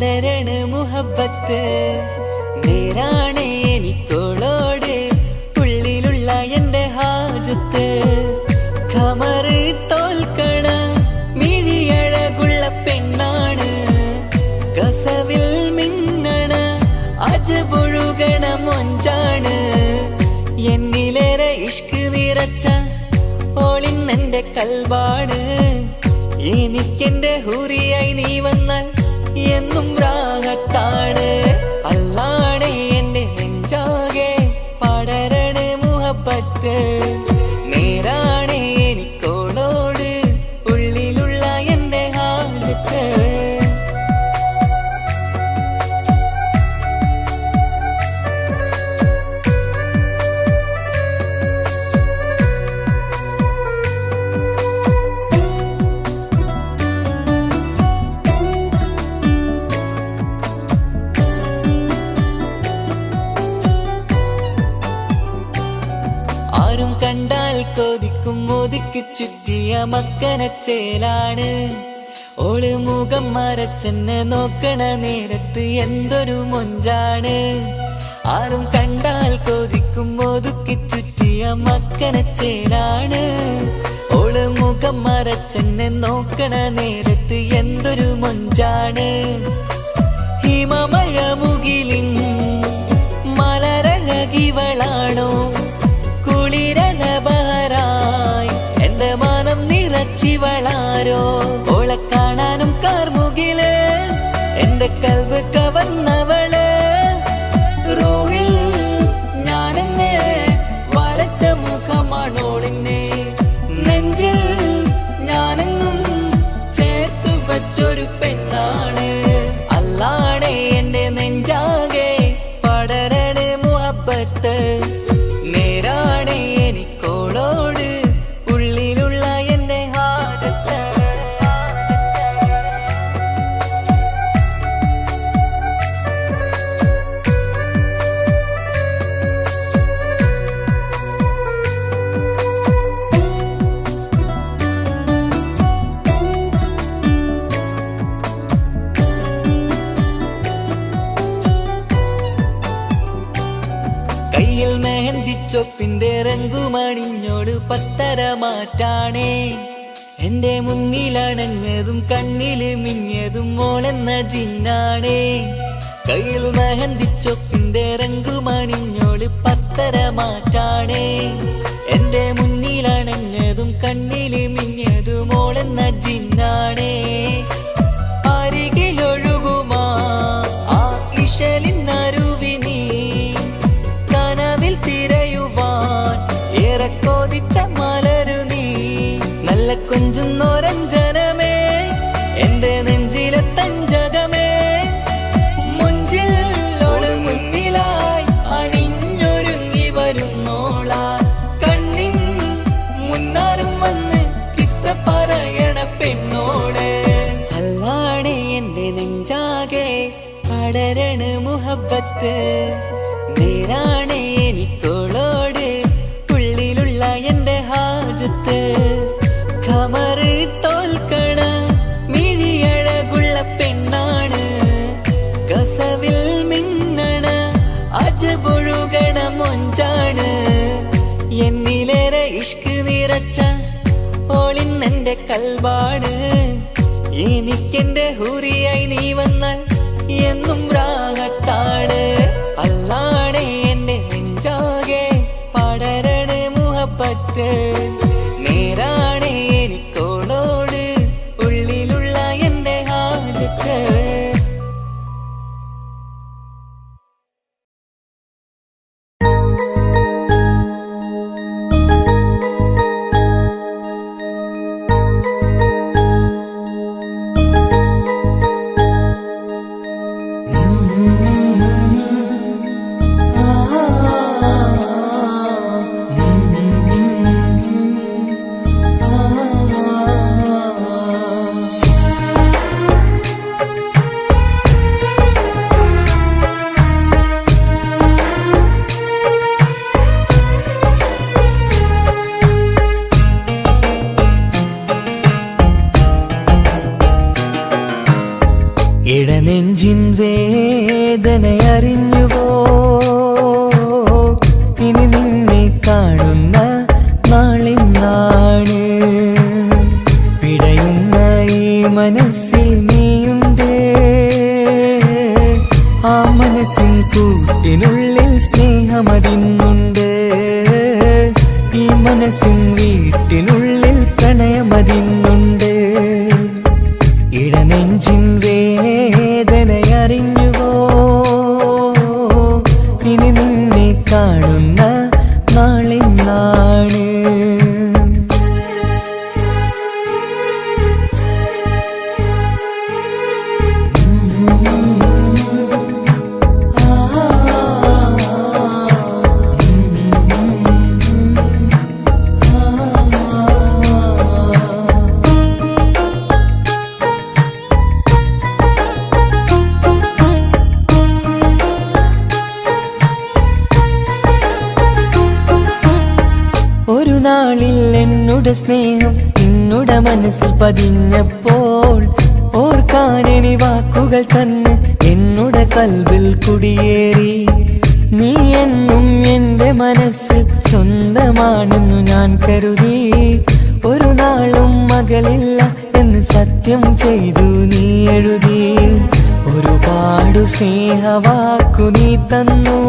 പടരണ മുഹബത്ത് നേരാണ് എനിക്കോളോട് ഉള്ളിലുള്ള എൻ്റെ ഹാജത്ത് ഖമറ് തോൽക്കണ മിഴിയഴകുള്ള പെണ്ണാണ് കസവിൽ മിന്നണ അജബൊഴുകണ മൊഞ്ചാണ് എന്നിലേറെ ഇഷ്ക് നിറച്ച ഓളിന്നെൻ്റെ കൽബാണ് എനിക്കെന്റെ ഹൂറിയായി നീ വന്നാൽ എന്നും രാഗത്താണ് അല്ലാണേ എൻ്റെ നെഞ്ചാകെ പടരണ മുഹബത്ത് നേരാണേ എനിക്കോളോട് ഉള്ളിലുള്ള എൻ്റെ ഹാജത്ത് കണ്ടാൽ കൊതിക്കും ഒതുക്കി ചുറ്റിയ മക്കനച്ചേലാണ് ഓള് മുഖം മറച്ചെന്നെ നോക്കണ നേരത്ത് എന്തൊരു മൊഞ്ചാണ് ആരും കണ്ടാൽ കൊതിക്കും ഒതുക്കി ചുറ്റിയ മക്കനച്ചേലാണ് ഓള് മുഖം മറച്ചെന്നെ നോക്കണ നേരത്ത് എന്തൊരു മൊഞ്ചാണ് ഹിമമഴ മുകിലിൻ മലരഴകിവളാണോ കുളിരലബഹരായി എന്റെ മാനം നിറച്ചിവളാരോ ഓളെ കാണാനും കാർമുകില് എന്റെ കൽവ് കവർന്നവള് റൂഹിൽ ഞാനെന്നെ വരച്ച മുഖമാണോളിന്നെ നെഞ്ചിൽ ഞാനെന്നും ചേർത്തു വച്ചൊരു പെണ്ണാണ് അല്ലാണേ എന്റെ നെഞ്ചാകെ പടരണ മുഹബത്ത് നേരാണേ എനിക്കോളോട് ഉള്ളിലുള്ള എൻ്റെ ഹാജത്ത് കയ്യിൽ മെഹന്തിച്ചൊപ്പിന്റെ രംഗുമണിഞ്ഞോട് പത്തര മാറ്റാണേ എന്റെ മുന്നിലണഞ്ഞതും കണ്ണില് മിഞ്ഞതും മോളെന്ന ജിന്നാണേ കയ്യിൽ മെഹന്തിച്ചൊപ്പിന്റെ രംഗുമണിഞ്ഞോട് പത്തര മാറ്റാണേ എന്റെ മുന്നിലണഞ്ഞതും കണ്ണില് മിഞ്ഞതും മോളെന്ന ജിന്നാണേ അരികിലൊഴുകുമാ ആ ഇശലിനരുവി നീ കനവിൽ തിരയുവാൻ ഏറെ കൊതിച്ച മലരു നീ നല്ല കൊഞ്ചുന്നോരഞ്ജനമേ എന്റെ നെഞ്ചിലെ തഞ്ചകമേ മുഞ്ചിൽ ഓള് മുന്നിലായി അണിഞ്ഞൊരുങ്ങി വരുന്നോളാ കണ്ണിൻ മുന്നാരും വന്ന് കിസ്സ പറയണ പെണ്ണോട് അല്ലാണേ എന്റെ നെഞ്ചാകെ പടരണ മുഹബത്ത് നേരാണേ എനിക്കോളോട് ഉള്ളിലുള്ള എൻ്റെ ഹാജത്ത് ഖമറ് തോൽക്കണ മിഴിയഴകുള്ള പെണ്ണാണ് കസവിൽ മിന്നണ അജബൊഴുകണ മൊഞ്ചാണ് എന്നിലേറെ ഇഷ്ക് നിറച്ച ഓളിന്നെൻ്റെ കൽബാണ് എനിക്കെന്റെ ഹൂറിയായി നീ വന്നാൽ എന്നും രാഗത്താണ് അല്ലാണേ എൻ്റെ നെഞ്ചാകെ പടരണ മുഹബത്ത് നേരാണേ എനിക്കോളോട് ഉള്ളിലുള്ള എൻ്റെ ഹാജത്ത് ഇടനെഞ്ചിൻ വേദനയറിഞ്ഞുവോ? ഇനി നിന്നെ കാണുന്ന നാളിന്നാണ്. പിടയുന്ന ഈ മനസ്സിൽ നീയുണ്ട്. ആ മനസ്സിൻ കൂട്ടിനുള്ളിൽ സ്നേഹമതിന്നുണ്ട്. ഈ മനസ്സിൻ വീട്ടിനുള്ളിൽ പ്രണയമതിന്നുണ്ട്. ഇടനെഞ്ചിൻ വേദനയറിഞ്ഞുവോ? ഇനി നിന്നെ കാണുന്ന നാളിന്നാണ്. ഒരു നാളിൽ എന്നുടെ സ്നേഹം നിന്നുടെ മനസ്സിൽ പതിഞ്ഞപ്പോൾ ഓർക്കാനെനി വാക്കുകൾ തന്നെ എന്നുടെ കൽവിൽ കുടിയേറി. നീ എന്നും എന്റെ മനസ്സിൽ സ്വന്തമാണെന്നു ഞാൻ കരുതി. ഒരു നാളും മകളില്ല എന്ന് സത്യം ചെയ്തു നീ എഴുതി. ഒരുപാടു സ്നേഹവാക്കു നീ തന്നു.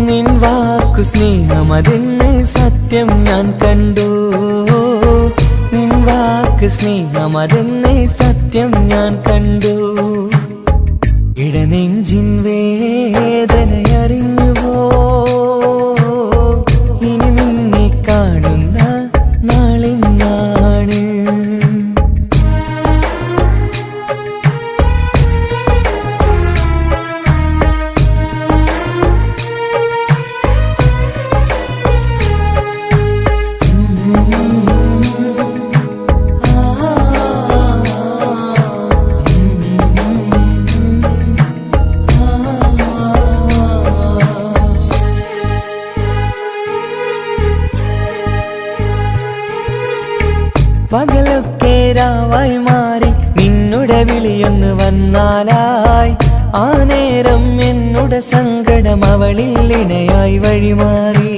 നിൻ വാക്കു സ്നേഹമതെന്ന് സത്യം ഞാൻ കണ്ടു. നിൻ വാക്ക് സ്നേഹമതെന്ന് സത്യം ഞാൻ കണ്ടു. ഇടനെഞ്ചിൻ വേദനയറിഞ്ഞുവോ? ഇനി നിന്നെ കാണുന്ന നാളിന്നാണ്. പകലൊക്കെ രാവായി മാറി നിന്നുടെ വിളിയൊന്ന് വന്നാലായി. ആ നേരം എന്നുടെ സങ്കടം അവളിൽ ഇണയായി വഴിമാറി.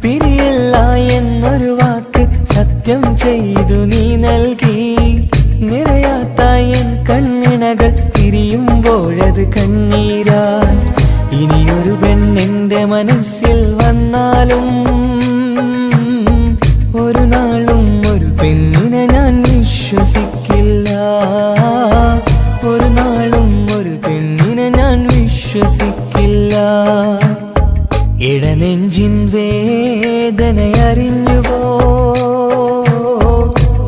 പിരിയല്ല എന്നൊരു വാക്ക് സത്യം ചെയ്തു നീ നൽകി. നിറയാത്ത എൻ കണ്ണിണകൾ പിരിയുമ്പോഴത് കണ്ണീരായി. ഇനിയൊരു പെണ്ണെന്റെ മനസ്സിൽ വന്നാലും ഒരു നാളും ഒരു പെണ്ണിനെ ഞാൻ വിശ്വസിക്കില്ല. ഒരു നാളും ഒരു പെണ്ണിനെ ഞാൻ വിശ്വസിക്കില്ല. ഇടനെഞ്ചിൻ വേദനയറിഞ്ഞുവോ?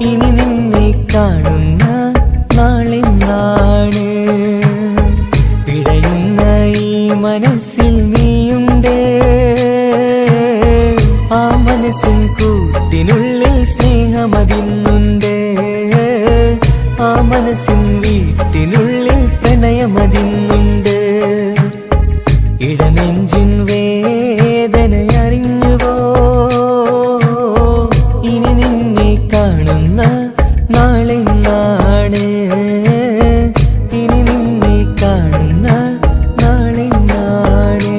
ഇനി നിന്നെ കാണുന്ന നാളിന്നാണ്. പിടയുന്ന ഈ മനസ്സിൽ നീയുണ്ട്. ആ മനസ്സിൻ കൂട്ടിനുള്ളിൽ സ്നേഹമതിന്നുണ്ട്. ആ മനസ്സിൻ വീട്ടിനുള്ളിൽ പ്രണയമതിന്നുണ്ട്. ഇടനെഞ്ചിൻ വേദനയറിഞ്ഞുവോ? ഇനി നിന്നെ കാണുന്ന നാളിന്നാണ്. ഇനി നിന്നെ കാണുന്ന നാളിന്നാണ്.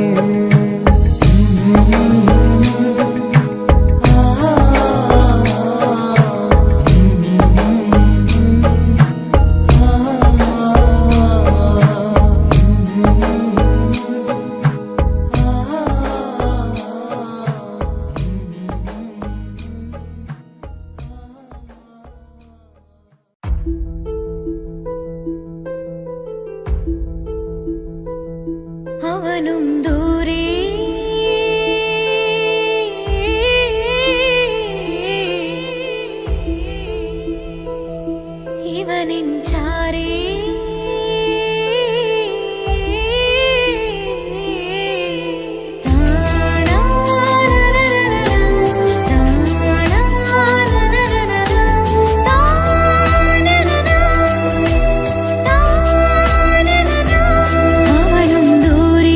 അവനും ദൂരെ ഇവനിൻ ചാരേ. അവനും ദൂരെ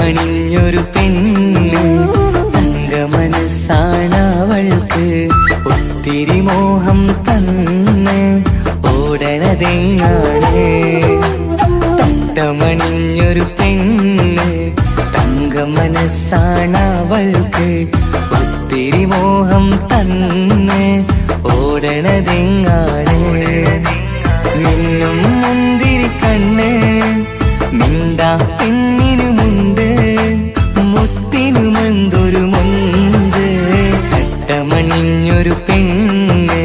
മുത്തമണിഞ്ഞൊരു പെണ്ണ് തങ്ക മനസ്സാണവൾക്ക് ഒത്തിരി മോഹം തന്ന് ഓടണതെങ്ങാണ് തട്ടമണിഞ്ഞൊരു പെണ്ണ് തങ്ക മനസ്സാണവൾക്ക് ഒത്തിരി മോഹം തന്ന് ഓടണതെങ്ങാണ് മിന്നും മുന്തിരി കണ്ണ് മിണ്ടാ പെണ്ണിനുമുണ്ട് മുത്തിനുമെന്തൊരു മുഞ്ച് തട്ടമണിഞ്ഞൊരു പെണ്ണ്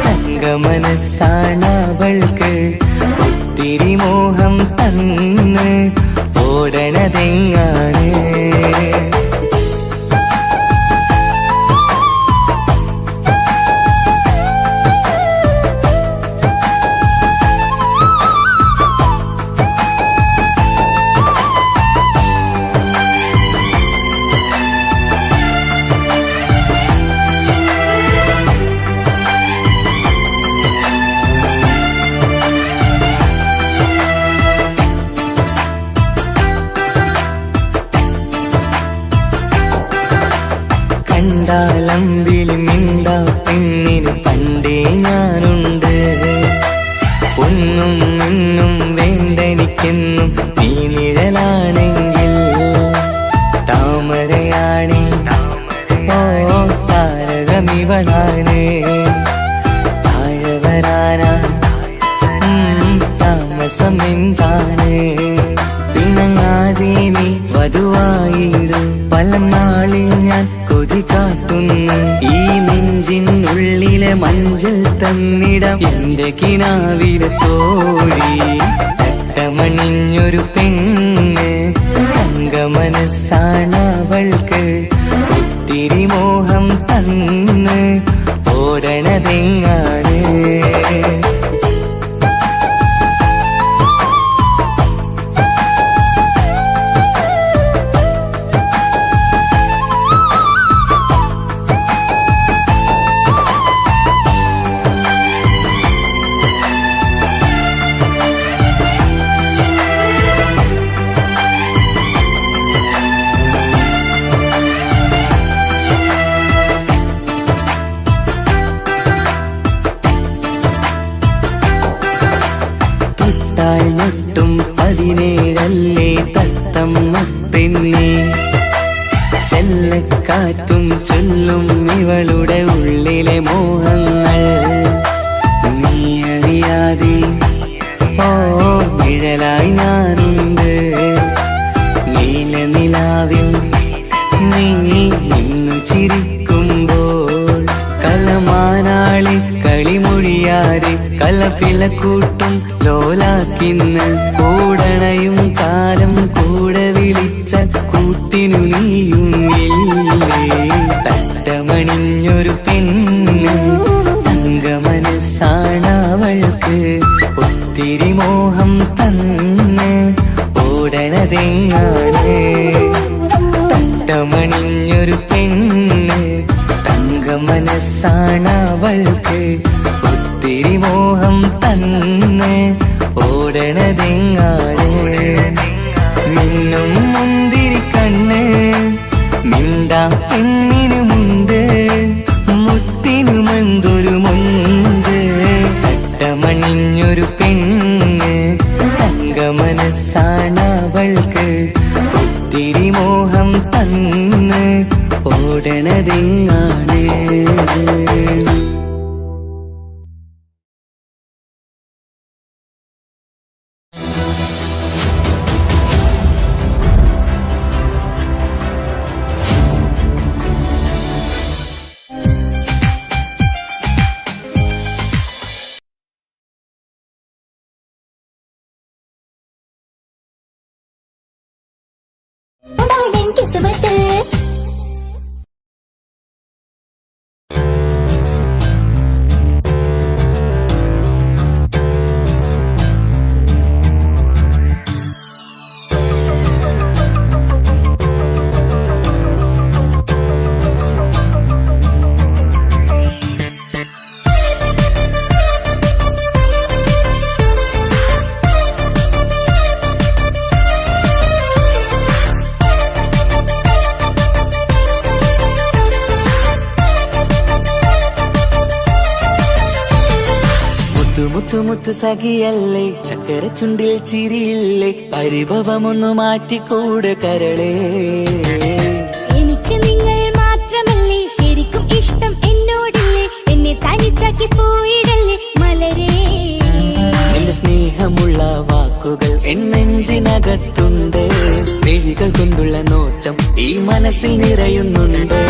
തങ്ക മനസ്സാണവൾക്ക് ഒത്തിരി മോഹം തന്ന് ഓടണതെങ്ങാണ് കണ്ടാലമ്പിളി മിണ്ടാ പെണ്ണിന് പണ്ടേ ഞാനുണ്ട് പൊന്നും മിന്നും വേണ്ടെനിക്കെന്നും നീ നിഴലാണെങ്കിൽ താമരയാണി ഓ താരകമിവളാണ് താഴെ വരാനാ താമസം എന്താണ് പിണങ്ങാതെ നീ വധുവായിടും പല നാളിൽ ഞാൻ കൊതി കാട്ടുന്നു ഈ നെഞ്ചിനുള്ളിലെ മഞ്ചൽ തന്നിടം എന്റെ കിനാവിലെ തോഴി തട്ടമണിഞ്ഞൊരു പെണ്ണ് തങ്ക മനസ്സാണവൾക്ക് ഒത്തിരി മോഹം തന്ന് ഓടണതെങ്ങാണ് ഞൊട്ടും 17 തത്തമ്മ പെണ്ണെ ചെല്ലക്കാറ്റും ചൊല്ലും ഇവളുടെ ഉള്ളിലെ മോഹങ്ങൾ നീ അറിയാതെ ഓ നിഴലായി ഞാനുണ്ട് നീലനിലാവിൽ നീ ഇന്നു ചിരിക്കുമ്പോൾ കലമാനാളി കളിമൊഴിയാതെ കലപിലക്കൂട്ടും ലോലാക്കിന്ന് കൂടണയും കാലം കൂടെ വിളിച്ച കൂട്ടിനു നീയും ഇല്ലേ തട്ടമണിഞ്ഞൊരു പെണ്ണ് തങ്ക മനസ്സാണവൾക്ക് ഒത്തിരി മോഹം തന്ന് ഓടണതെങ്ങാണ് തട്ടമണിഞ്ഞൊരു പെണ്ണ് തങ്ക മനസ്സാണവൾക്ക് ഒത്തിരി മോഹം തന്ന് ഓടണതെങ്ങാണ് മിന്നും മുന്തിരി കണ്ണ് മിണ്ടാ പെണ്ണിനുമുണ്ട് മുത്തിനുമെന്തൊരു മുഞ്ച് തട്ടമണിഞ്ഞൊരു പെണ്ണ് തങ്ക മനസ്സാണവൾക്ക് ഒത്തിരി മോഹം തന്ന് ഓടണതെങ്ങാണ് മുത്തു സഖിയല്ലേ, ചക്കര ചുണ്ടിൽ ചിരിയില്ലേ, പരിഭവമൊന്നു മാറ്റിക്കൂടെ കരളേ. എനിക്ക് നിങ്ങൾ മാത്രമല്ലേ ശരിക്കും ഇഷ്ടം എന്നോടില്ലേ, എന്നെ തനിച്ചാക്കി പോയിടല്ലേ മലരേ. എന്റെ സ്നേഹമുള്ള വാക്കുകൾ എന്നെഞ്ചിനകത്തുണ്ട്, മിഴികൾ കൊണ്ടുള്ള നോട്ടം ഈ മനസ്സിൽ നിറയുന്നുണ്ട്.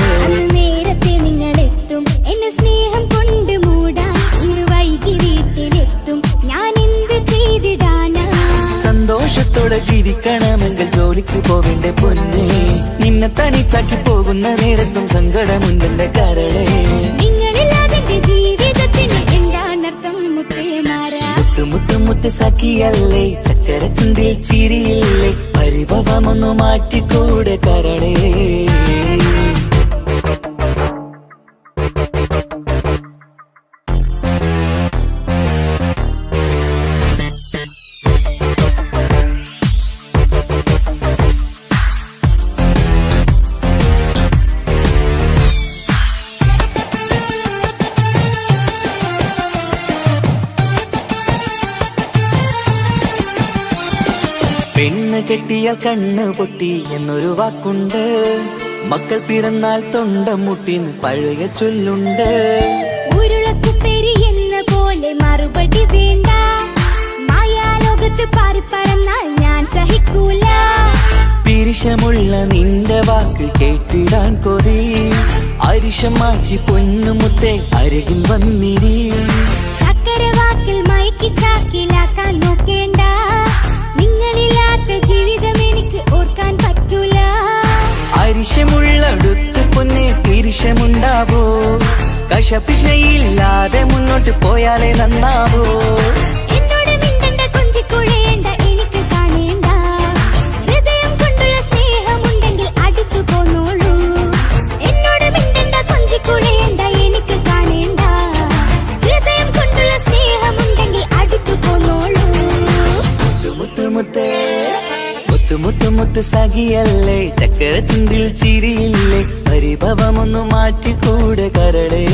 നേരത്തെ നിങ്ങൾ എത്തും എന്നെ സ്നേഹം കൊണ്ട് മൂടാൻ, ഇന്ന് വൈകി വീട്ടിലെത്തും ഞാൻ എന്ത് ചെയ്തിടാനാ. സന്തോഷത്തോടെ ജീവിക്കണമെങ്കിൽ ജോലിക്ക് പോവേണ്ട പൊന്നേ, നിന്നെ തനിച്ചാക്കി പോകുന്ന നേരത്തും സങ്കടമുണ്ടെന്റെ കരളേ. നിങ്ങളില്ലാതെ ജീവിതത്തിന് എന്താണർത്ഥം മുത്തേമാരാ. മുത്ത് സഖിയല്ലേ, ചക്കര ചുണ്ടിൽ ചിരിയില്ലേ, പരിഭവമൊന്നു മാറ്റിക്കൂടെ കരളേ. പെണ്ണ് കെട്ടിയാൽ കണ്ണ് പൊട്ടി എന്നൊരു വാക്കുണ്ട്, മക്കൾ പിറന്നാൽ തൊണ്ട മുട്ടിന് പഴയ ചൊല്ലുണ്ട്. ഉരുളക്കുപ്പേരി എന്ന പോലെ മറുപടി വേണ്ട, മായാലോകത്ത് പാറിപ്പറന്നാൽ ഞാൻ സഹിക്കൂല. പിരിശമുള്ള നിന്റെ വാക്ക് കേട്ടിടാൻ കൊതി, അരിശം മാറ്റി പൊന്നുമുത്തേ അരികിൽ വന്നിരി. ചക്കരവാക്കിൽ മയക്കി ചാക്കിലാക്കാൻ നോക്കേണ്ട, നിങ്ങളില്ലാത്ത ജീവിതം എനിക്ക് ഓർക്കാൻ പറ്റൂല. അരിശമുള്ളടുത്ത് പൊന്നെ പിരിശമുണ്ടാവോ, കശപിശയില്ലാതെ മുന്നോട്ട് പോയാലേ നന്നാവോ. എന്നോട് മിണ്ടണ്ട കൊഞ്ചിക്കുഴയേണ്ട എനിക്ക് കാണേണ്ട, ഹൃദയം കൊണ്ടുള്ള സ്നേഹമുണ്ടെങ്കിൽ അടുത്തു പോന്നോളൂ. എന്നോട് മിണ്ടണ്ട കൊഞ്ചിക്കുഴയേണ്ട എനിക്ക് കാണേണ്ട, ഹൃദയം കൊണ്ടുള്ള സ്നേഹമുണ്ടെങ്കിൽ അടുത്തു പോന്നോളൂ. മുത്ത് സഖിയല്ലേ, ചക്കര ചുണ്ടിൽ ചിരിയില്ലേ, പരിഭവമൊന്നു മാറ്റിക്കൂടെ കരളേ.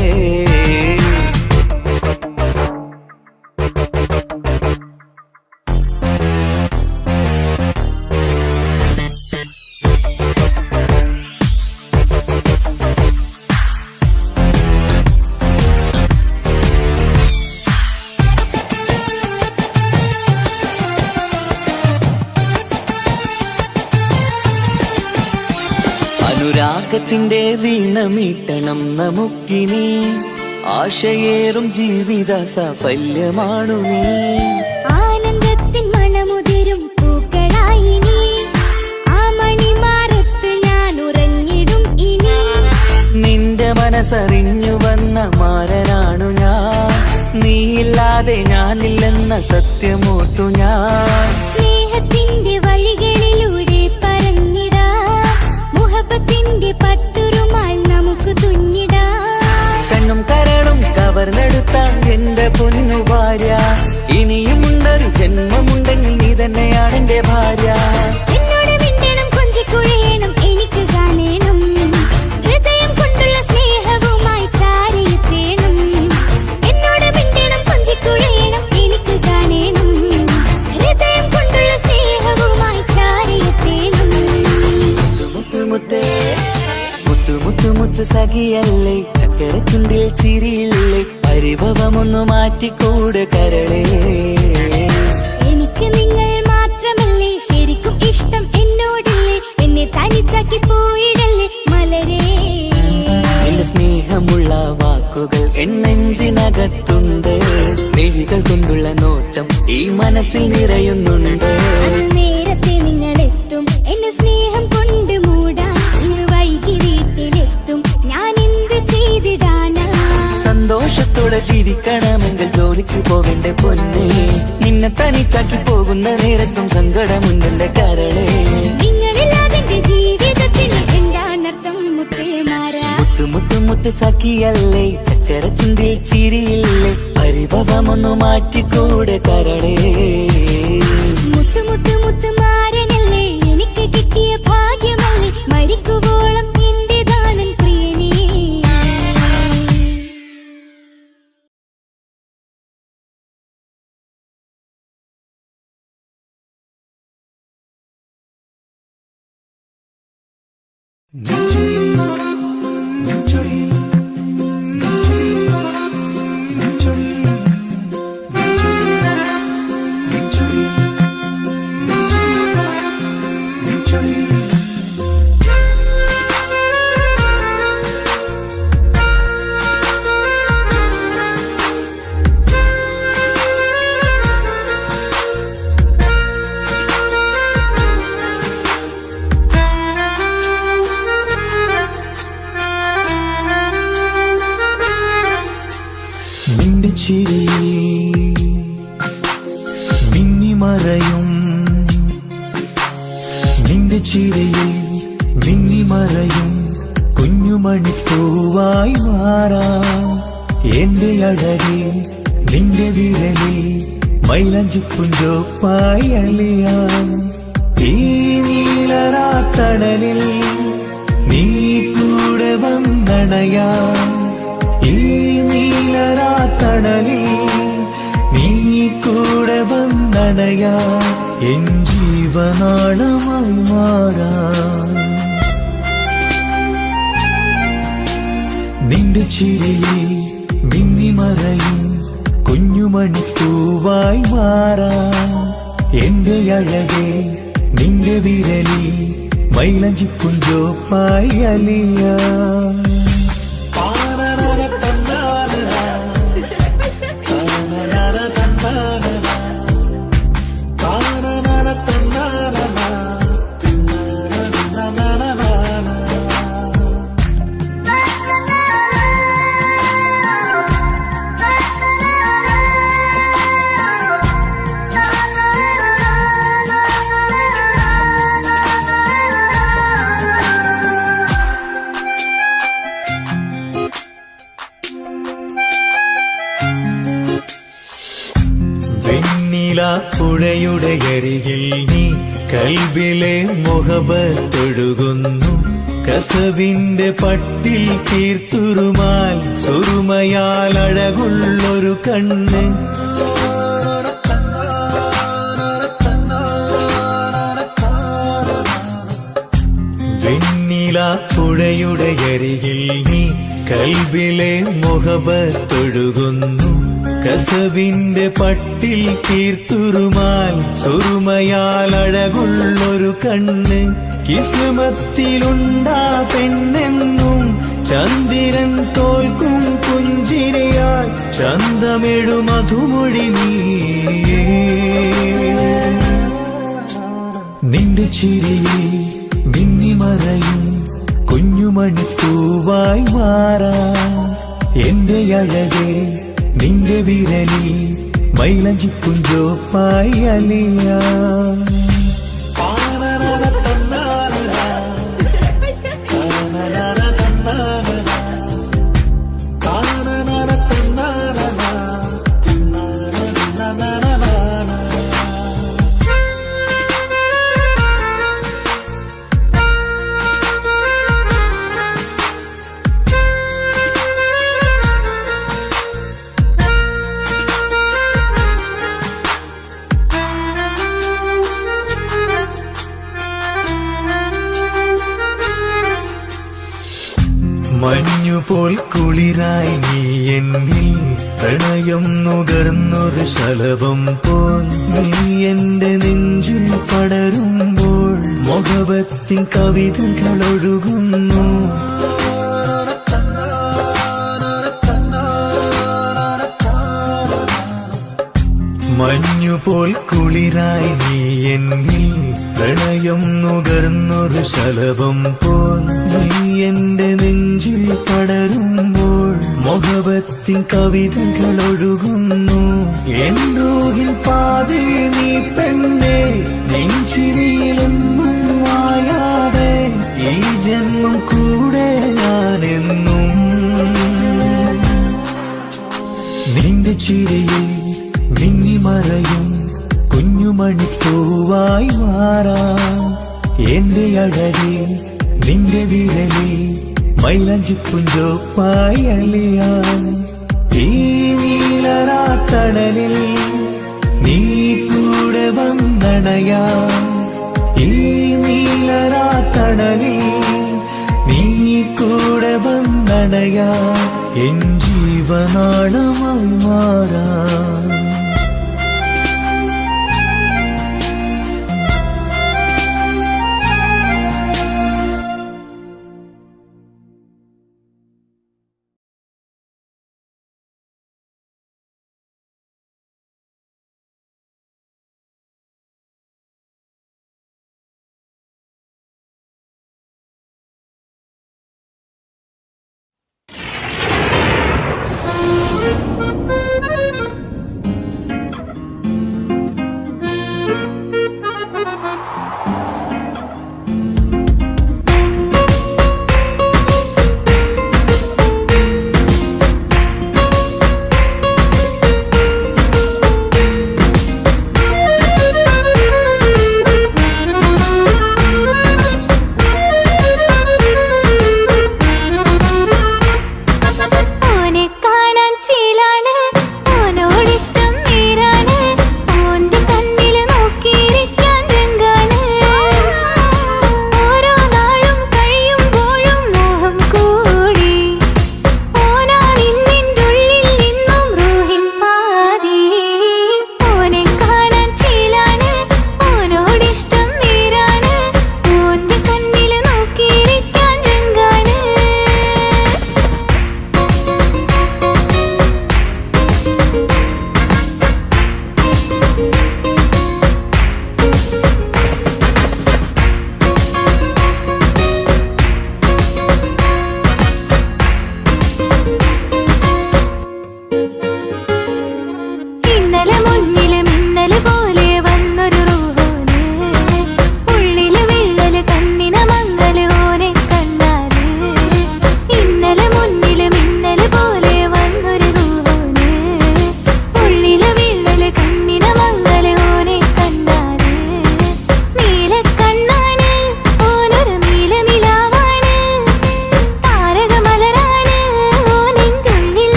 അനുരാഗത്തിന്റെ വീണ മീട്ടണം നമുക്കിനി, ആശയേറും ജീവിത സാഫല്യമാണു നീ. ആനന്ദത്തിൻ മണമുതിരും പൂക്കളായി നീ, ആ മണിമാറത്ത് ഞാൻ ഉറങ്ങിടും ഇനി. നിന്റെ മനസ്സറിഞ്ഞു വന്ന മാരനാണു ഞാൻ, നീയില്ലാതെ ഞാനില്ലെന്ന സത്യമോർത്തു ഞാൻ. സ്നേഹത്തിന്റെ വഴികളിലൂടെ പറന്നിടാം, മുഹബത്തിന്റെ പട്ടുറുമാൽ നമുക്ക് തുന്നിടാം. കണ്ണും കരളും കവർന്നെടുത്ത എന്റെ പൊന്നു ഭാര്യ, ഇനിയുമുണ്ടൊരു ജന്മമുണ്ടെങ്കിൽ നീ തന്നെയാണ് എന്റെ ഭാര്യ. എന്നോട് മിണ്ടണം കൊഞ്ചിക്കുഴയണം എനിക്ക് കാണേണം, ഹൃദയം കൊണ്ടുള്ള സ്നേഹവുമായി ചാരിയെത്തേണം. എന്നോട് മിണ്ടണം കൊഞ്ചിക്കുഴയണം എനിക്ക് കാണേണം, ഹൃദയം കൊണ്ടുള്ള സ്നേഹവുമായി ചാരിയെത്തേണം. മുത്ത് സഖിയല്ലേ, ചക്കര ചുണ്ടിൽ ചിരിയില്ലേ, പരിഭവമൊന്നു മാറ്റിക്കൂടെ കരളേ. എനിക്ക് നിങ്ങൾ മാത്രമല്ലേ ശരിക്കും ഇഷ്ടം എന്നോടില്ലേ, എന്നെ തനിച്ചാക്കി പോയിടല്ലേ മലരേ. എന്റെ സ്നേഹമുള്ള വാക്കുകൾ എന്നെഞ്ചിനകത്തുണ്ട്, മിഴികൾ കൊണ്ടുള്ള നോട്ടം ഈ മനസ്സിൽ നിറയുന്നുണ്ട്. നേരത്തെ നിങ്ങൾ എത്തും എന്നെ സ്നേഹം കൊണ്ട് മൂടാൻ, ഇന്ന് വൈകി വീട്ടിലെത്തും ഞാൻ എന്ത് ചെയ്തിടാനാ. സന്തോഷത്തോടെ ജീവിക്കണമെങ്കിൽ ജോലിക്ക് പോവേണ്ട പൊന്നേ, നിന്നെ തനിച്ചാക്കി പോകുന്ന നേരത്തും സങ്കടമുണ്ടെന്റെ കരളേ. നിങ്ങളില്ലാതെ ജീവിതത്തിന് എന്താണർത്ഥം മുത്തേമാരാ. മുത്ത് സഖിയല്ലേ, ചക്കര ചുണ്ടിൽ ചിരിയില്ലേ, പരിഭവമൊന്നു മാറ്റിക്കൂടെ കരളേ. മുത്ത് നിന്റെ ചിരിയിൽ മിന്നിമറയും, നിന്റെ ചിരിയിൽ മിന്നിമറയും കുഞ്ഞുമണിപ്പൂവായി മാറാം. എന്റെ അഴകിൽ നിന്റെ വിരലിൽ മൈലാഞ്ചിപ്പുഞ്ചോപ്പായി അലിയാം. ഈ നീലരാത്തണലിൽ നീ കൂടെ വന്നണയാം. ഈ നീലരാത്തണലിൽ നീ കൂടെ വന്നണയാ. എൻ ജീവനാളമായി മാറാം. നിന്റെ ചിരിയിൽ മിന്നിമറയും കുഞ്ഞുമണിപ്പൂവായി മാറാം. എന്റെ അഴകെ നിന്റെ വിരലിൽ മൈലാഞ്ചിപ്പുഞ്ചോപ്പായി അലിയാം. പുഴയുടെ അരികിൽ നീ കൽബിലെ മുഹബത്തൊഴുകുന്നു. കസവിന്റെ പട്ടിൽ തീർത്തുറുമാൽ സുറുമയാൽ അഴകുള്ളൊരു കണ്ണ്. പുഴയുടെ അരികിൽ നീ കൽബിലെ മുഹബത്തൊഴുകുന്നു. കസവിന്റെ പട്ടിൽ തീർത്തുറുമാൽ സുറുമയാൽ അഴകുള്ളൊരു കണ്ണ്. കിസ്മത്തിലുണ്ടാ പെണ്ണെന്നും ചന്ദ്രൻ തോൽക്കും പുഞ്ചിരിയായി ചന്തമെഴു മധുമൊഴി നീയേ. നിന്റെ ചിരിയിൽ മിന്നിമറയും കുഞ്ഞുമണിപ്പൂവായി മാറാം. എന്റെ അഴകെ നിന്റെ വിരലിൽ മൈലാഞ്ചിപ്പുഞ്ചോപ്പായി അലിയാം. മഞ്ഞുപോൽ കുളിരായി നീ എന്നിൽ പ്രണയം നുകർന്നൊരു ശലഭം പോൽ. നീ എന്റെ നെഞ്ചിൽ പടരുമ്പോൾ മുഹബത്തിൻ കവിതകൾ ഒഴുകുന്നു. മഞ്ഞുപോൽ കുളിരായി നീ എന്നിൽ പ്രണയം നുകർന്നൊരു ശലഭം പോൽ. നീ എന്റെ നെഞ്ചിൽ പടരുമ്പോൾ മുഹബത്തിൻ കവിതകൾ ഒഴുകുന്നു. എൻ റൂഹിൻ പാതേ നീ പെണ്ണേ, നെഞ്ചിരിയിലൊന്നും മായാതെ ഈ ജന്മം കൂടെ ഞാനെന്നും. നിന്റെ ചിരിയിൽ മിന്നിമറയും കുഞ്ഞുമണിപ്പൂവായി മാറാം. എന്റെ അഴകെ നിന്റെ വിരലിൽ മൈലാഞ്ചിപ്പുഞ്ചോപ്പായി അലിയാം. ഈ നീലരാത്തണലിൽ നീ കൂടെ വന്നണയാം. ഈ നീലരാത്തണലിൽ കൂടെ വന്നണയാ എൻ ജീവനാളമായി മാറാ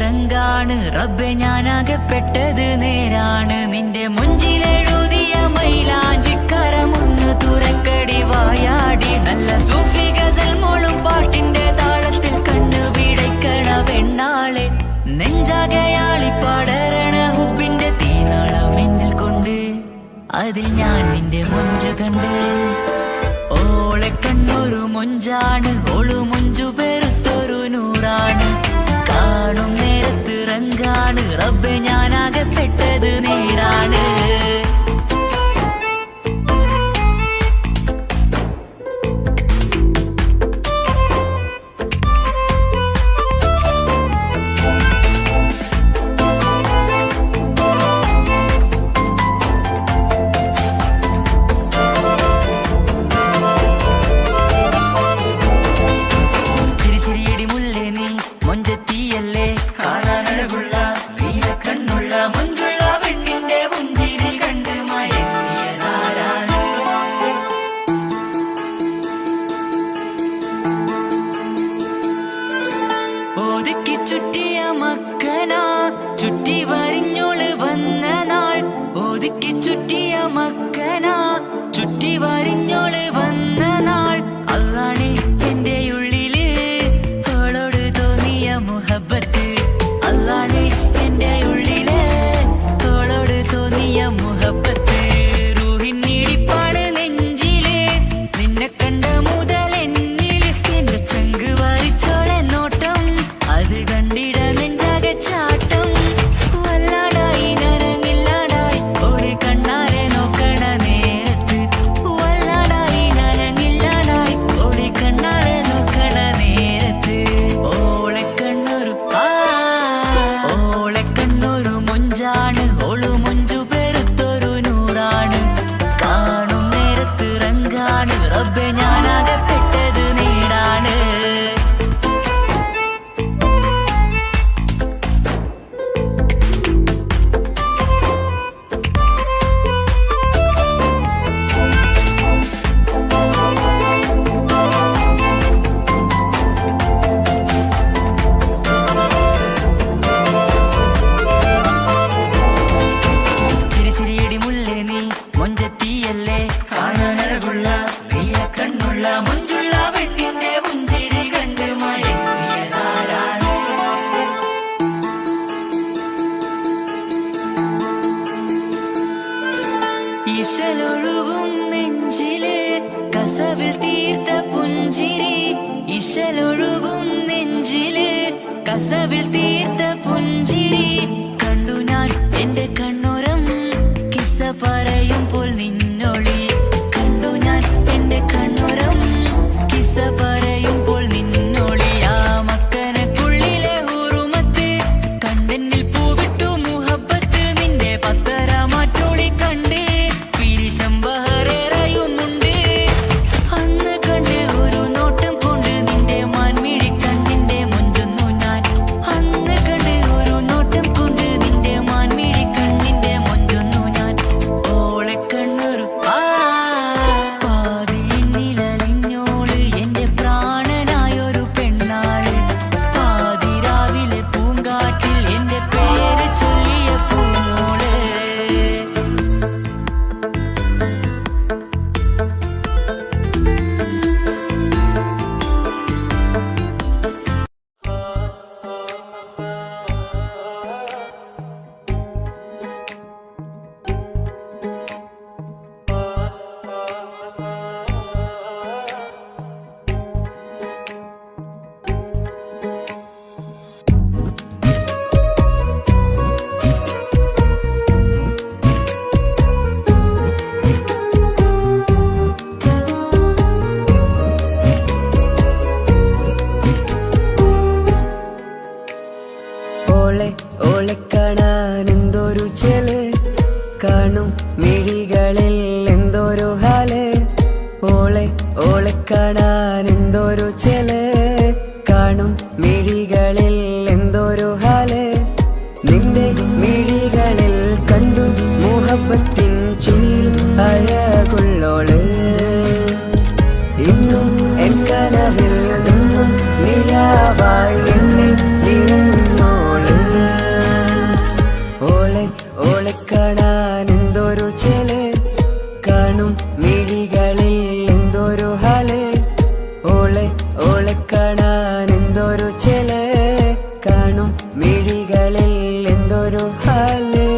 റങ്കാണ് റബ്ബെ ഞാനാകപ്പെട്ടത് നേരാണ് നിന്റെ മുഞ്ചിലെഴുതിയ മൈലാഞ്ചിക്കരമൊന്ന് തുറക്കടി വായാടി നല്ല സൂഫി ഗസൽ മോളും പാട്ടിന്റെ താളത്തിൽ കണ്ണു പിടയ്ക്കണവേ കാതിൽ ഞാൻ നിന്റെ മൊഞ്ചു കണ്ട്. ഓളെ കണ്ണൊരു മൊഞ്ചാണ്, ഓളു മൊഞ്ചു പെരുത്തൊരു നൂറാണ്. കാണും നേരത്ത് റങ്കാണ്, റബ്ബെ ഞാനാകപ്പെട്ടത് നേരാണ്. ഒതുക്കി ചുറ്റിയ മക്കന ചുറ്റി വരിഞ്ഞോള് വന്ന നാൾ. ഒതുക്കി ചുറ്റിയ മക്കന ചുറ്റി വരിഞ്ഞോള് വന്ന നാൾ. അല്ലാണി എന്റെ ഉള്ളില് തോളോട് തോന്നിയ മുഹബത്ത്. അല്ലാണി എന്റെ ഉള്ളില് തോളോട് തോന്നിയ മുഹബത്ത്. റൂഹിന്നിടിപ്പാണ് നെഞ്ചില് നിന്നെ കണ്ട മുതൽ എന്നില്. എന്റെ ചങ്ക് വാരിച്ചോളെ നോട്ടം അത് കണ്ടിട നെഞ്ചാകെ ചാട്ടം. വല്ലാടായി നനങ്ങില്ലാടായി ഓടി കണ്ണാരെ നോക്കണ നേരത്ത്. വല്ലാടായി നനങ്ങില്ലാടായി ഓടി കണ്ണാരെ നോക്കണ നേരത്ത്. ഓളെ കണ്ണൊരു മൊഞ്ചാണ്, ഓളു മൊഞ്ചു പെരുത്തൊരു നൂറാണ്. കാണും നേരത്ത് റങ്കാണ്, റബ്ബെ ഞാനാകപ്പെട്ടത് നേരാണ്. ഇശലൊഴുകും നെഞ്ചില് കസവിൽ തീർത്ത പുഞ്ചിരി. ഇശലൊഴുകും നെഞ്ചില് കസവിൽ തീർത്ത പുഞ്ചിരി. കണ്ടു ഞാൻ എന്റെ കണ്ണുരം കിസ്സ പറയുമ്പോൾ നിന്നൊളി. കണ്ടു ഞാൻ എന്റെ കണ്ണുരം കിസ്സ പറയുമ്പോൾ നിന്നൊളി. ആ മക്കനക്കുള്ളിലെ ഹുറുമത്ത് കണ്ടെന്നിൽ പൂവിട്ടു മുഹബത്ത്. നിന്റെ പത്തര മാറ്റോളി കണ്ട് പിരിശമ്പഹറേറയുമുണ്ട്. അന്ന് കണ്ട് ഒരു നോട്ടം കൊണ്ട് നിന്റെ മാൻമിഴി കണ്ണിന്റെ മൊഞ്ചൊന്നു ഞാൻ. അന്ന് കണ്ട് ഒരു നോട്ടം കൊണ്ട് നിന്റെ മാൻമിഴി കണ്ണിന്റെ മൊഞ്ചൊന്നു ഞാൻ. ഓളെ കണ്ണൊരു പാതിന്നിലലിഞ്ഞോള് എന്റെ പ്രാണനായൊരു പെണ്ണാള്. പാതിരാവിലെ പൂങ്കാട്ടിൽ എന്റെ പേര് ചൊല്ലിയ പൂമോള്. ഓളെ കാണാൻ എന്തൊരു ചെല്, കാണും മിഴികളിൽ എന്തൊരു ഹാല്. ഓളെ കാണാൻ എന്തൊരു ചെല്, കാണും മിഴികളിൽ എന്തൊരു ഹാല്. നിന്റെ മിഴികളിൽ കണ്ടു മുഹബത്തിൻ ചുയിൽ അഴകുള്ളോള്. ഇന്നും എൻ കനവിൽ നിന്നും നിലാവായി എന്നിൽ നിറഞ്ഞോള്. ഓളെ കാണാൻ എന്തൊരു ചെല്, കാണും മിഴികളിൽ എന്തൊരു ഹാല്. ഓളെ കാണാൻ എന്തൊരു ചെല്, കാണും മിഴികളിൽ എന്തൊരു ഹാല്.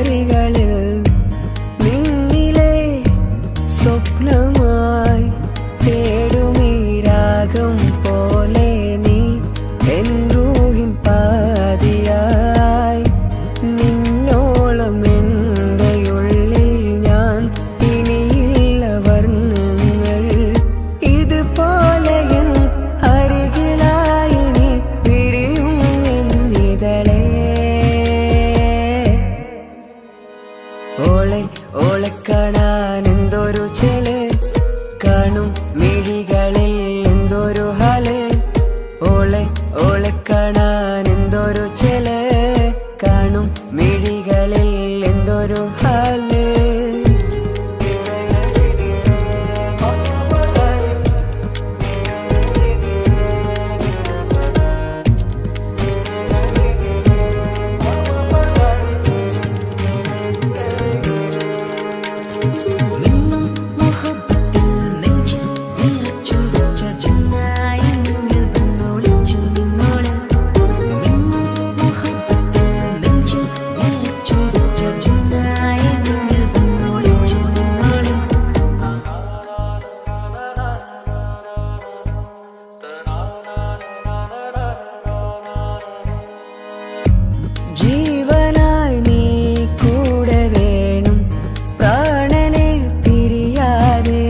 വരികളിൽ നിന്നിലെ സ്വപ്നമായി തേടുമീ രാഗം പോലെ നീ എൻ റൂഹിൻ പാതിയായി നിന്നോളം എൻ്റെ ഉള്ളിൽ ഞാൻ ഇനിയില്ല വർണ്ണങ്ങൾ ഇതുപോലെ എൻ അരികിലായി നീ പിരിയും എന്നിതളേ ഓളെ ഓളെ കാണാൻ എന്തൊരു ചെല് കാണും മിഴികളിൽ എന്തൊരു ഹാല് ഓളെ ഓളെ കാണാൻ എന്തൊരു ചെല് കാണും മിഴികളിൽ എന്തൊരു ഹാല് ജീവനായി നീ കൂടെ വേണം പ്രാണനെ പിരിയാതെ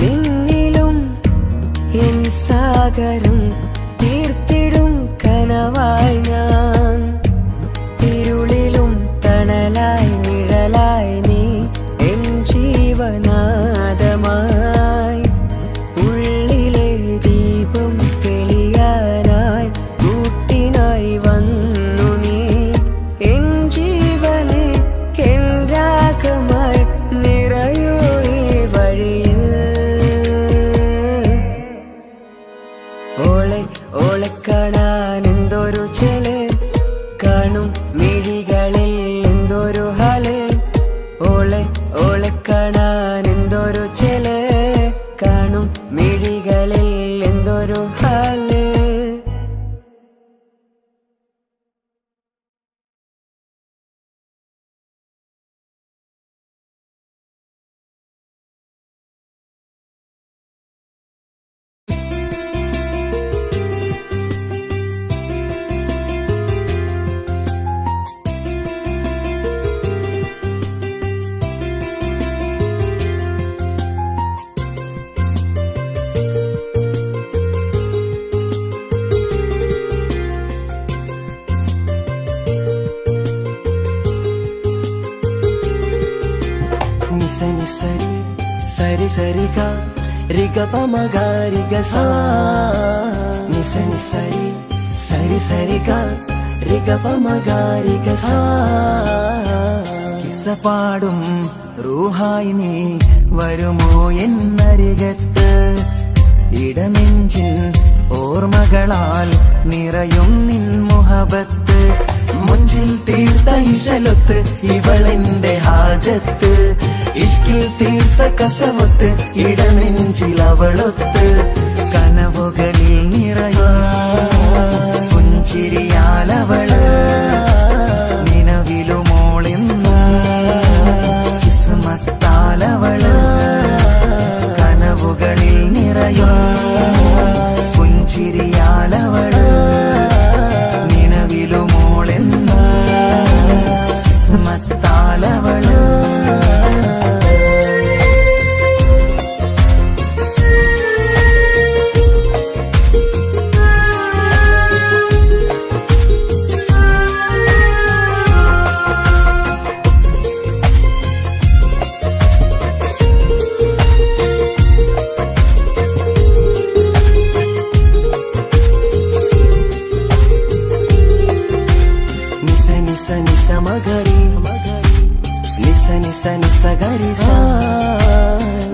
നിന്നിലും എൻ സാഗരം തീർത്തിടും കനവായി ഞാൻ ഇരുളിലും തണലായി നിഴലായി നീ എൻ ജീവനാദമായി ഉള്ളിലെ ദീപം തെളിയാനായി കൂട്ടിനായി വന്നു നീ എൻ ജീവനെ എൻ രാഗമായി നിറയൂ ഈ വഴിയിൽ ഓളെ ഓളെ കാണാൻ എന്തൊരു ചെല് കാണും മിഴികളിൽ എന്തൊരു ഹാല് ഓളെ ഓളെ കാണാൻ എന്തൊരു ചെല് കാണും മിഴികളിൽ എന്തൊരു ഹാല് నిసని సరి సరి సరిగా రిగ పమగ రిగ సా నిసని సరి సరి సరిగా రిగ పమగ రిగ సా കിസപാടും റൂഹായി നീ വരുമോ എന്നരികത്ത് ഇടനെഞ്ചിൻ ഓർമ്മകളാൽ നിറയും നിൻ മുഹബത്ത് മുഞ്ചിൽ തീർത്ത ഇശലൊത്ത് ഇവളെന്റെ ഹാജത്ത് ഇഷ്കിൽ തീർത്ത കസവത്ത് ഇടനെഞ്ചിൽ അവളൊത്ത് കനവുകളിൽ നിറയും പുഞ്ചിരിയാലവള് നിലവിലുമോളിന്ന് കിസ്മത്താലവള് കനവുകളിൽ നിറയും പുഞ്ചിരിയാലവള് നിലവിലുമോളിന്ന് കിസ്മത്താലവള് మగరి నిస నిస నిస గరి సా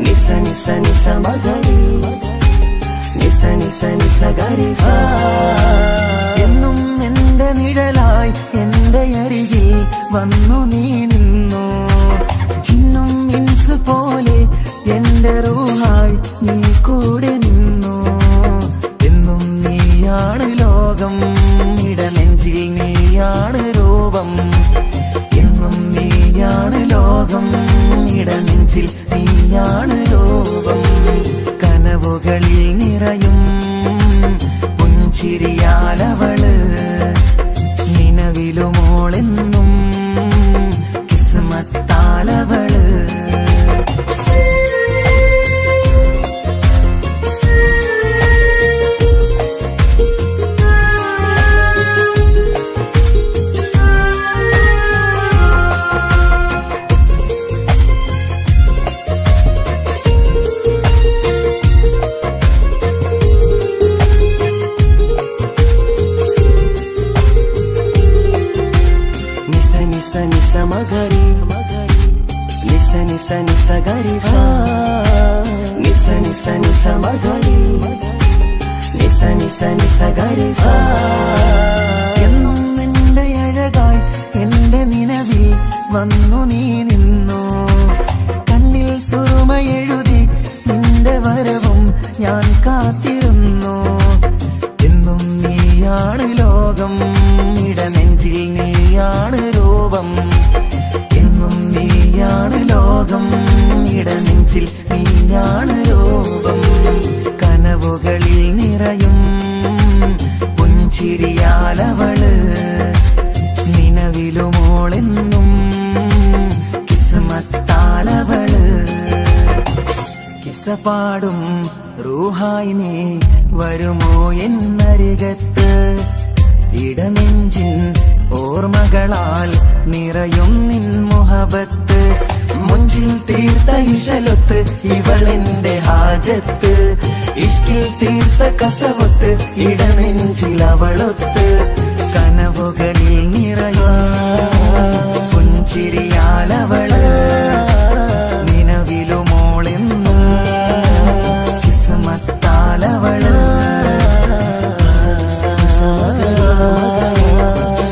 నిస నిస నిస మగరి నిస నిస నిస గరి సా എന്നും എന്റെ നിഴലായി എന്റെ അരികിൽ വന്നു നീ നിന്നു ജിന്നും ഇൻസ് പോലെ എന്റെ റൂഹായി നീ കൂടെ നിന്നു എന്നും നീയാണ് ലോകം ഇടനെഞ്ചിൽ നീയാണ് രൂപം നീയാണ് രൂപം കനവുകളിൽ നിറയും പുഞ്ചിരിയാലവള് നിലവിലുമോളെന്നും കിസ്മത്താലവള് മഗരി നിസ നിസ നിസ ഗരി സാ നിസ നിസ നിസ മഗരി നിസ നിസ നിസ ഗരി സാ എന്നും നിന്റെ അഴകായി എന്റെ നിലവിൽ വന്നു നീ നിന്നു കണ്ണിൽ സുറുമയെഴുതി നിന്റെ വരവും ഞാൻ കാത്തിരുന്നു എന്നും നീയാണ് ലോകം ഇടനെഞ്ചിൽ നീയാണ് രൂപം എന്നും നീയാണ് ലോകം ഇടനെഞ്ചിൽ നീയാണ് രൂപം കനവുകളിൽ നിറയും പുഞ്ചിരിയാലവള് നിലവിലുമോളെന്നും കിസ്മത്താലവള് കിസപാടും റൂഹായി നീ വരുമോ എന്നരികത്ത് ഇടനെഞ്ചിൻ ഓർമ്മകളാൽ നിറയും നിൻ മുഹബത്ത് മുഞ്ചിൽ തീർത്ത ഇശലൊത്ത് ഇവളെന്റെ ഹാജത്ത് ഇഷ്കിൽ തീർത്ത കസവത്ത് ഇടനെഞ്ചിൽ അവളൊത്ത് കനവുകളിൽ നിറയും പുഞ്ചിരിയാലവള് നിലവിലുമോളെന്നും കിസ്മത്താലവള്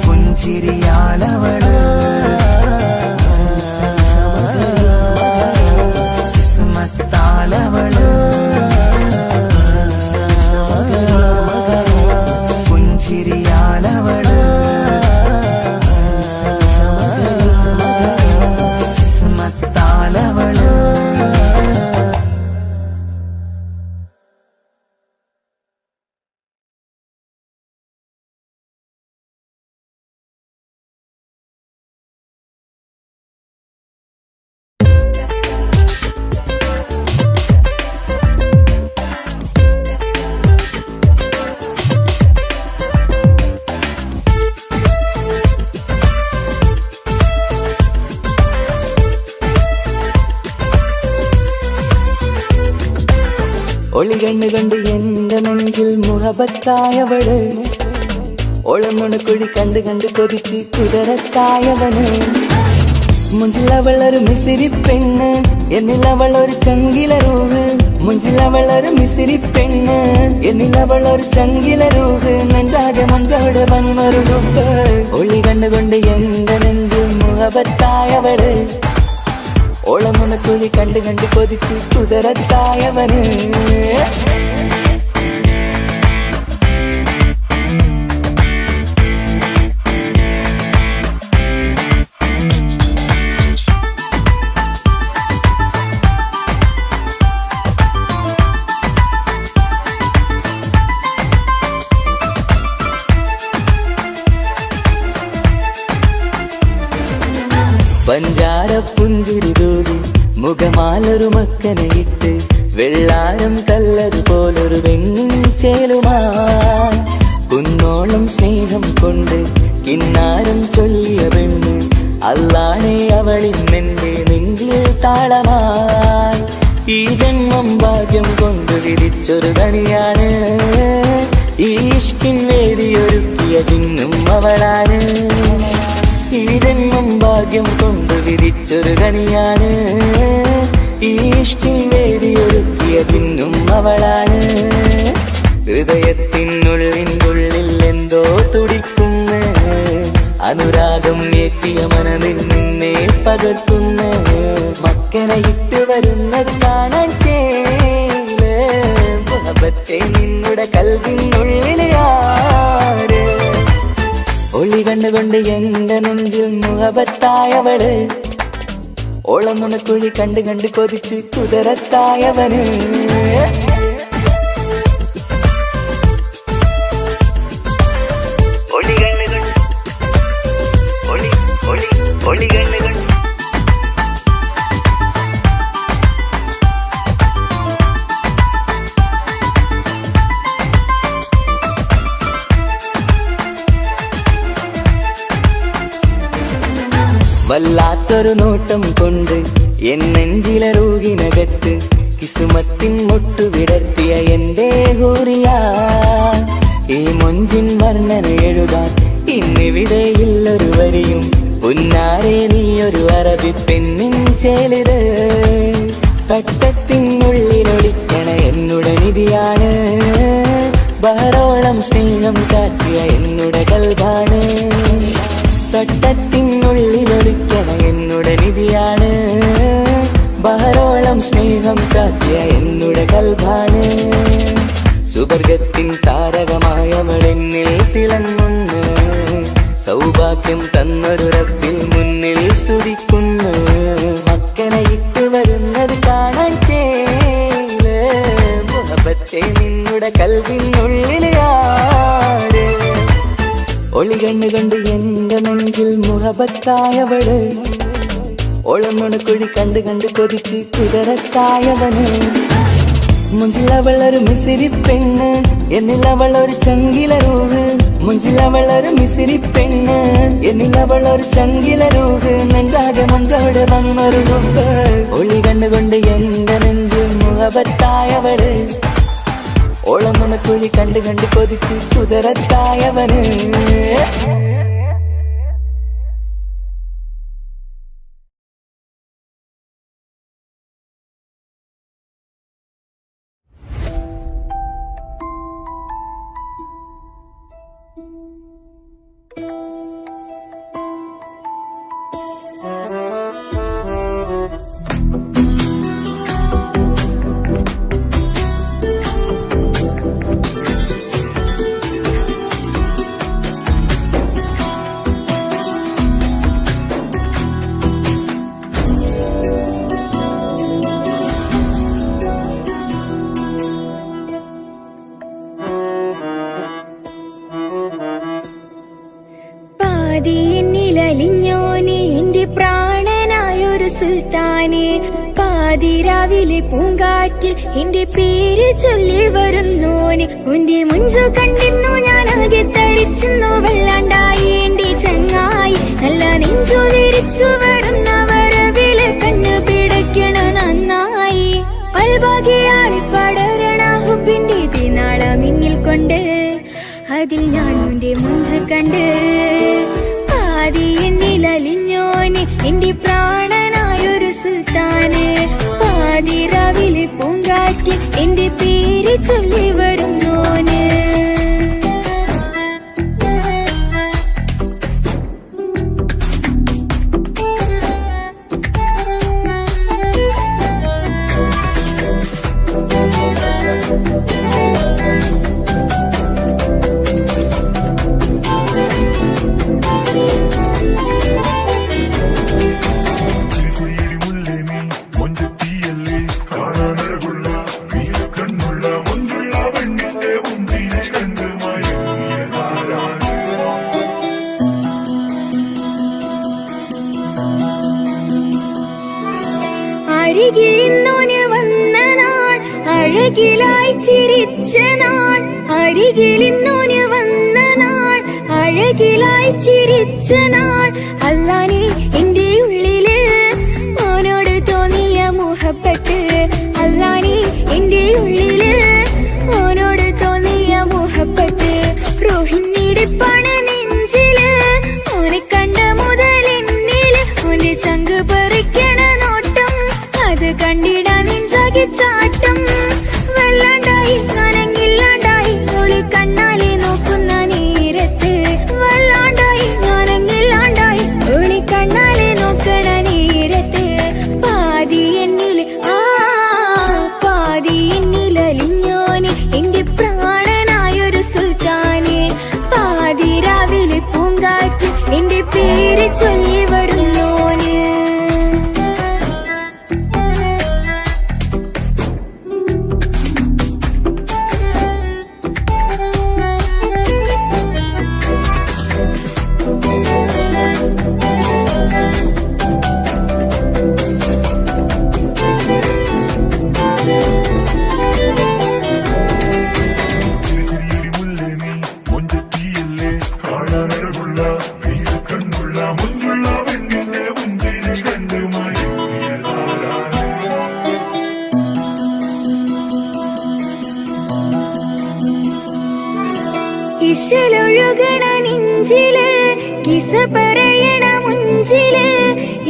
പുഞ്ചിരിയാലവള് കിസ്മത്താലവള് പുഞ്ചിരിയാലവള് കിസ്മത്താലവള് ഒളി കണ്ണു കണ്ട് എന്റെ നെഞ്ചിൽ മുഹബത്തായവള് ഒളമുണക്കുഴി കണ്ട് കണ്ട് കൊതിച്ച് കുതിരത്തായവന് മുഞ്ചിലവളൊരു മിസിരി പെണ്ണ് എന്നിലവളൊരു ചങ്കില രൂഹ് മുഞ്ചിലവളൊരു മിസിരി പെണ്ണ് എന്നിലവളൊരു ചങ്കില രൂഹ് നെഞ്ചാകെ മഞ്ചോട് വന്നൊരുടുപ്പ് ഒളി കണ്ടുകൊണ്ട് എന്റെ നെഞ്ചിൽ മുഹബത്തായവള് ഓളമുണക്കുഴി കണ്ട് കണ്ട് കൊതിച്ച് കുതിരത്തായവന് പഞ്ചാര പുഞ്ചിരി തൂകി മുഖമാലൊരു മക്കനെ ഇട്ട് വെള്ളാരം കല്ലതുപോലൊരു വെണ്ണിൻ ചേലുമായി കുന്നോളം സ്നേഹം കൊണ്ട് കിന്നാരം ചൊല്ലിയ പെണ്ണ് അല്ലാണെ അവളിന്നെന്റെ നെഞ്ചിൽ താളമായി ഈ ജന്മം ഭാഗ്യം കൊണ്ട് വിരിച്ചൊരു കനിയാണ് ഈ ഇഷ്കിൻ വേദിയൊരുക്കിയ ജിന്നും അവളാണ് ഈ ജന്മം ഭാഗ്യം കൊണ്ട് വിരിച്ചൊരു കനിയാണ് ഈ ഇഷ്കിൻ വേദിയൊരുക്കിയ ജിന്നും അവളാണ് ഹൃദയത്തിനുള്ളിൽ എന്തോ തുടിക്കുന്ന അനുരാഗം എത്തിയ മനതിൽ നിന്നെ പകർത്തുന്ന മക്കനെ ഇട്ട് വരുന്നത് കാണാൻ ചേല് മുഹബത്തെ നിന്നുടെ കൽവിനുള്ളിൽ ആര് ഒളി കണ്ടുകൊണ്ട് എന്റെ നെഞ്ചിൽ മുഹബത്തായവള് ഓളം നുണക്കുഴി കണ്ട് കണ്ട് കൊതിച്ച് കുതിരത്തായവന് വല്ലാത്തൊരു നോട്ടം കൊണ്ട് എൻ നെഞ്ചിലറൂകിനകത്ത് കിസുമത്തിൻ മുട്ടു വിടർത്തിയ എന്റെ ഹൂറിയ ഈ മൊഞ്ചിൻ വർണ്ണന എഴുതാൻ ഇന്നിവിടെയില്ലൊരു വരിയും ഉന്നാരെ നീയൊരു അറബി പെണ്ണിൻ ചേലിത് തട്ടത്തിനുള്ളിലൊളിക്കണ എന്നുടെ നിധിയാണ് ബഹറോളം സ്നേഹം കാട്ടിയ എന്നുടെ കൽബാണ് തട്ടത്തിനുള്ളിലൊളിക്കണ എന്നുടെ നിധിയാണ് ബഹറോളം സ്നേഹം ചാത്തിയ എന്നുടെ കൽബാണ് സുവർഗത്തിൻ താരകമായവളെന്നിൽ തിളങ്ങുന്നു സൗഭാഗ്യം തന്നൊരു റബ്ബിൽ മുന്നിൽ സ്തുതിക്കുന്നു മക്കനെ ഇട്ട് വരുന്നത് കാണാൻ ചേല് മുഹബത്തെ നിന്നുടെ കൽബിനുള്ളിൽ ആര് ഒളി കണ്ണു കണ്ട് എന്റെ നെഞ്ചിൽ മുഹബത്തായവള് ഓളം നുണക്കുഴി കണ്ട് കണ്ട് കൊതിച്ച് കുതിരത്തായവന് മുഞ്ചിലവളൊരു മിസിരി പെണ്ണ് എന്നിലവളൊരു ചങ്കിലരൂഹ് മുഞ്ചിലവളൊരു മിസിരി പെണ്ണ് എന്നിലവളൊരു ചങ്കിലരൂഹ് നെഞ്ചാകെ മഞ്ചോടെ വന്നൊരു മുമ്പ് ഒളി കണ്ണുകൊണ്ട് എന്റെ നെഞ്ചിൽ മുഹബത്തായവള് ഓളം നുണക്കുഴി കണ്ട് കണ്ട് കൊതിച്ച് കുതിരത്തായവന് എന്നിലലിഞ്ഞോന് എന്റെ പ്രാണനായൊരു സുൽത്താന് പാതിരാവിലെ പൂങ്കാറ്റിൽ എന്റെ പേര് ചൊല്ലി വരുന്നോന് ഉന്റെ മുഞ്ചു കണ്ടിരുന്നു ഞാൻ ആകെ തരിച്ചു വല്ലാണ്ടായി എന്റെ ചങ്ങായി നല്ല നെഞ്ചു വിരിച്ചു വരുന്ന വരവില് കണ്ണു പിടയ്ക്കണ നന്നായി പൽഭാഗ്യാളി പടരണ ഹുബിന്റെ ദിനാള മിന്നിൽ കൊണ്ട് അതിൽ ഞാൻ ഉന്റെ മുഞ്ചു കണ്ട് പാതി എന്നിലലിഞ്ഞോന് എന്റെ പ്രാണനായൊരു സുൽത്താന് പാതിരാവിലെ പൂങ്കാറ്റിൽ എന്റെ പേര് ചൊല്ലി വരുന്നോന് അരികിലിന്നോന് വന്ന നാൾ അഴകിലായി ചിരിച്ച നാൾ അരികിലിന്നോന് വന്ന നാൾ അഴകിലായി ചിരിച്ച നാൾ അല്ലാനെ എന്റെ ഉള്ളില് ഓനോട് തോന്നിയ മുഹബത്ത് അല്ലാനെ എന്റെ ഉള്ളില് ഓനോട് തോന്നിയ മുഹബത്ത് റോഹിണിടിപ്പാണ് നെഞ്ചില് ഓനെ കണ്ട മുതൽ എന്നില് ഓന്റെ ചങ്ക് പറിക്കണ നോട്ടം അത് കണ്ടിടാ നെഞ്ചാകെ ചാട്ടം വല്ലാണ്ടായി ഞാനങ്ങില്ലാണ്ടായി ഒളി കണ്ണാലെ നോക്കുന്ന നേരത്ത് വല്ലാണ്ടായി ഞാനങ്ങില്ലാണ്ടായി ഒളി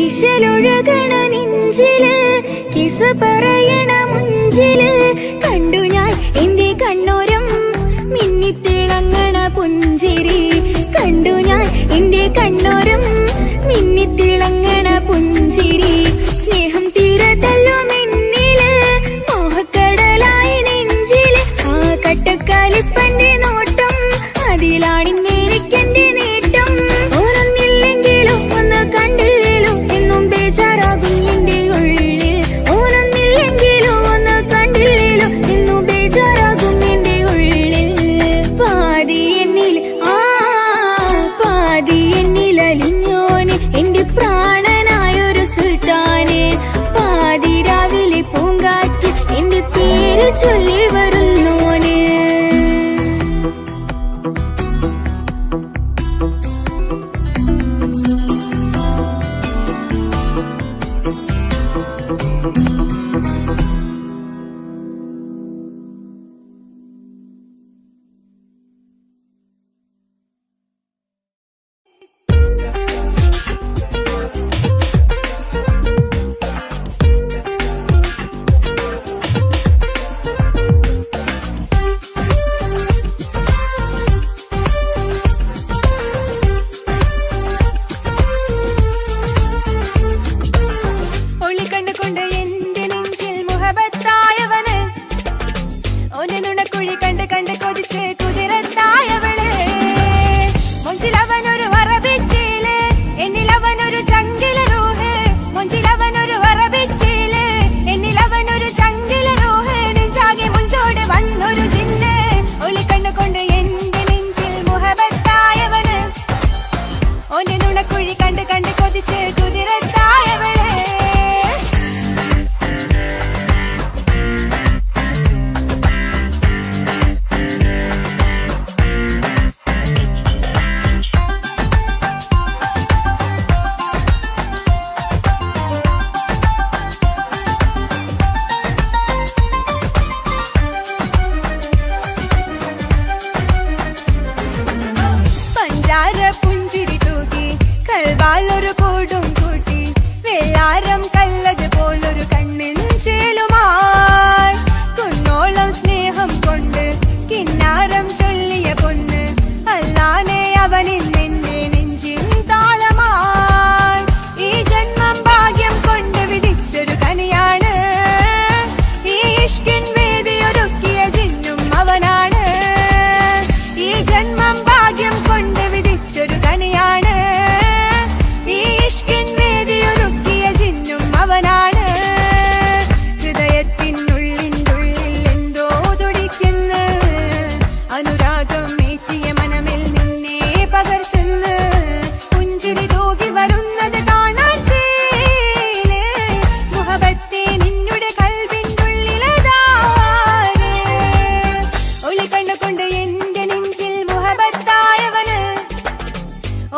ഇശലൊഴുകണ നെഞ്ചില് കിസ പറയണ മുഞ്ചില് കണ്ടു ഞാൻ എന്റെ കണ്ണോരം മിന്നിത്തിളങ്ങണ പുഞ്ചിരി കണ്ടു ഞാൻ എന്റെ കണ്ണോരം മിന്നിത്തിളങ്ങണ പുഞ്ചിരി സ്നേഹം തീരതല്ലോ മെന്നില് മോഹക്കടലായി നെഞ്ചില് ആ കട്ടക്കാലിപ്പന്റെ നോട്ടം അതിലാണിന്നെനിക്കെന്റെ നേട്ടം ഓനൊന്നില്ലെങ്കിലും ഒന്ന് കണ്ടില്ലേലും എന്നും ബേജാറാകും എന്റെ ഉള്ളിൽ ഓനൊന്നില്ലെങ്കിലും ഒന്ന് കണ്ടില്ലേലും എന്നും ബേജാറാകും എന്റെ ഉള്ളിൽ പാതി എന്നിൽ പാതി എന്നിൽ അലിഞ്ഞോന് എന്റെ പ്രാണനായൊരു സുൽത്താന് പാതി രാവിലെ പൂങ്കാറ്റ് എന്റെ പേര് ചൊല്ലി വരുന്നോന്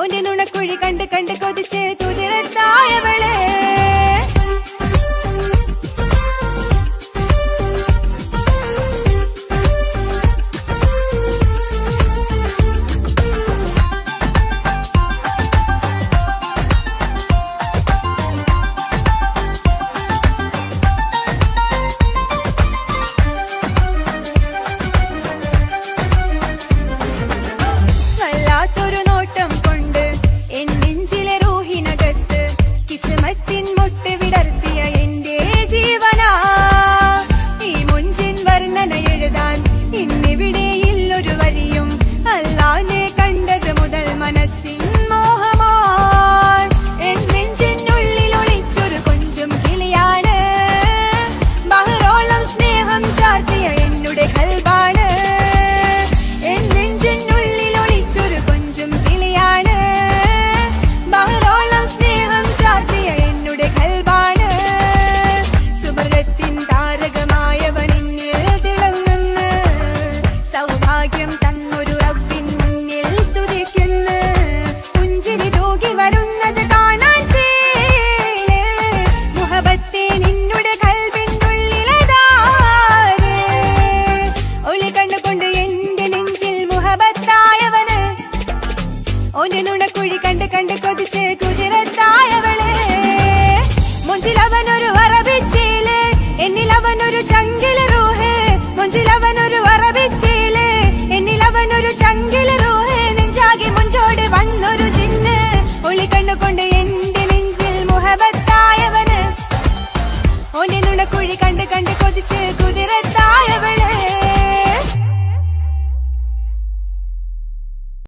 ഓന്റെ നുണക്കുഴി കണ്ട് കണ്ട് കൊതിച്ച് കുതിരത്തായവളെ